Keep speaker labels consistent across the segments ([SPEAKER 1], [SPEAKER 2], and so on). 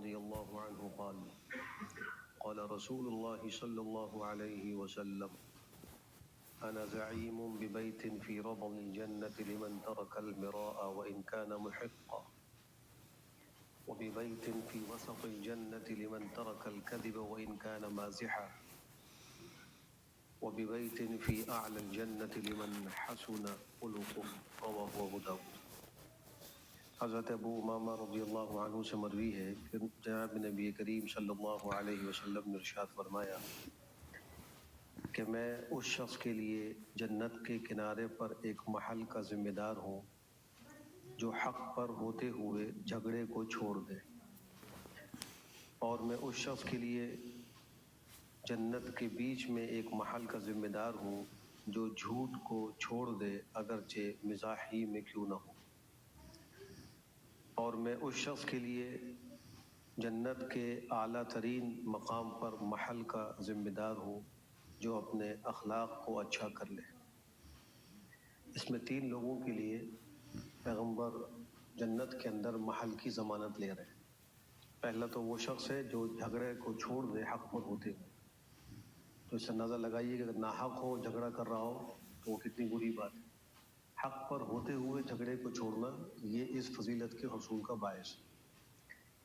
[SPEAKER 1] رضي الله عنه قال قال رسول الله صلى الله عليه وسلم أنا زعيم ببيت في ربض الجنة لمن ترك المراء وإن كان محقا وببيت في وسط الجنة لمن ترك الكذب وإن كان مازحا وببيت في أعلى الجنة لمن حسن خلقه رواه أبو داود۔ حضرت ابو امامہ رضی اللہ عنہ سے مروی ہے کہ جناب نبی کریم صلی اللہ علیہ وسلم نے ارشاد فرمایا کہ میں اس شخص کے لیے جنت کے کنارے پر ایک محل کا ذمہ دار ہوں جو حق پر ہوتے ہوئے جھگڑے کو چھوڑ دے، اور میں اس شخص کے لیے جنت کے بیچ میں ایک محل کا ذمہ دار ہوں جو جھوٹ کو چھوڑ دے اگرچہ مزاح ہی میں کیوں نہ ہو، اور میں اس شخص کے لیے جنت کے اعلیٰ ترین مقام پر محل کا ذمہ دار ہوں جو اپنے اخلاق کو اچھا کر لے۔ اس میں تین لوگوں کے لیے پیغمبر جنت کے اندر محل کی ضمانت لے رہے ہیں۔ پہلا تو وہ شخص ہے جو جھگڑے کو چھوڑ دے حق پر ہوتے ہوئے، تو اس سے اندازہ لگائیے کہ اگر ناحق ہو جھگڑا کر رہا ہو تو وہ کتنی بری بات ہے۔ حق پر ہوتے ہوئے جھگڑے کو چھوڑنا یہ اس فضیلت کے حصول کا باعث ہے۔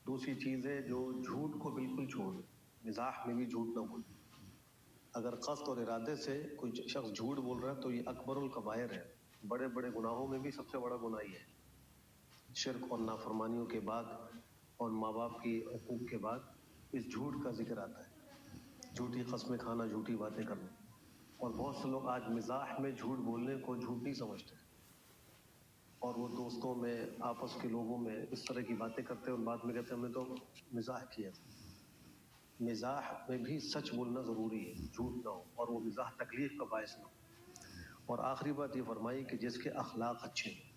[SPEAKER 1] دوسری چیز ہے جو جھوٹ کو بالکل چھوڑ دے، مزاح میں بھی جھوٹ نہ بولے۔ اگر قصد اور ارادے سے کوئی شخص جھوٹ بول رہا ہے تو یہ اکبر الکبائر ہے، بڑے بڑے گناہوں میں بھی سب سے بڑا گناہ یہ ہے۔ شرک اور نافرمانیوں کے بعد اور ماں باپ کی حقوق کے بعد اس جھوٹ کا ذکر آتا ہے، جھوٹی قسمیں کھانا، جھوٹی باتیں کرنا۔ اور بہت سے لوگ آج مزاح میں جھوٹ بولنے کو جھوٹ نہیں سمجھتے، اور وہ دوستوں میں آپس کے لوگوں میں اس طرح کی باتیں کرتے ہیں اور بعد میں کہتے ہیں ہم نے تو مزاح کیا تھا۔ مزاح میں بھی سچ بولنا ضروری ہے، جھوٹ نہ ہو، اور وہ مزاح تکلیف کا باعث نہ ہو۔ اور آخری بات یہ فرمائی کہ جس کے اخلاق اچھے ہیں۔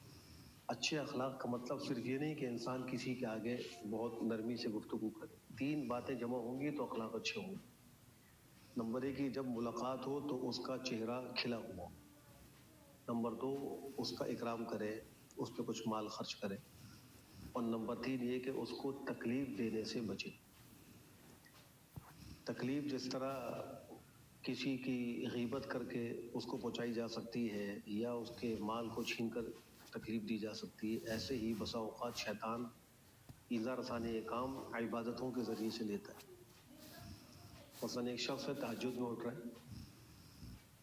[SPEAKER 1] اچھے اخلاق کا مطلب صرف یہ نہیں کہ انسان کسی کے آگے بہت نرمی سے گفتگو کرے، تین باتیں جمع ہوں گی تو اخلاق اچھے ہوں گے۔ نمبر ایک، جب ملاقات ہو تو اس کا چہرہ کھلا ہوا۔ نمبر دو، اس کا اکرام کرے، اس پہ کچھ مال خرچ کرے۔ اور نمبر تین یہ کہ اس کو تکلیف دینے سے بچے۔ تکلیف جس طرح کسی کی غیبت کر کے اس کو پہنچائی جا سکتی ہے یا اس کے مال کو چھین کر تکلیف دی جا سکتی ہے، ایسے ہی بسا اوقات شیطان ایذا رسانی یہ کام عبادتوں کے ذریعے سے لیتا ہے۔ مثلاً ایک شخص ہے تہجد میں اٹھ رہا ہے،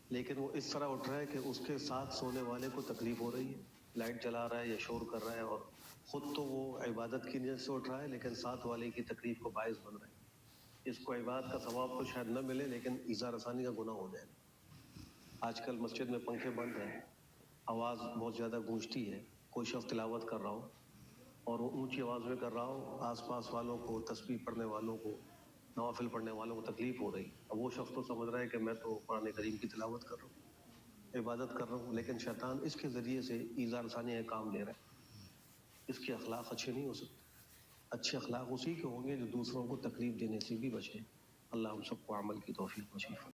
[SPEAKER 1] لیکن وہ اس طرح اٹھ رہا ہے کہ اس کے ساتھ سونے والے کو تکلیف ہو رہی ہے، لائٹ جلا رہا ہے یا شور کر رہا ہے، اور خود تو وہ عبادت کی نیت سے اٹھ رہا ہے لیکن ساتھ والے کی تکلیف کو باعث بن رہا ہے۔ اس کو عبادت کا ثواب تو شاید نہ ملے لیکن ایذا رسانی کا گناہ ہو جائے گا۔ آج کل مسجد میں پنکھے بند ہیں، آواز بہت زیادہ گونجتی ہے، کوئی شخص تلاوت کر رہا ہو اور وہ اونچی آواز میں کر رہا ہو، آس پاس والوں کو، تسبیح پڑھنے والوں کو، نوافل پڑھنے والوں کو تکلیف ہو رہی۔ اب وہ شخص تو سمجھ رہا ہے کہ میں تو قرآن کریم کی تلاوت کر رہا ہوں، عبادت کر رہا ہوں، لیکن شیطان اس کے ذریعے سے ایذا رسانی کا کام لے رہا ہے۔ اس کے اخلاق اچھے نہیں ہو سکتے۔ اچھے اخلاق اسی کے ہوں گے جو دوسروں کو تکلیف دینے سے بھی بچے۔ اللہ ہم سب کو عمل کی توفیق نصیب فرمائے۔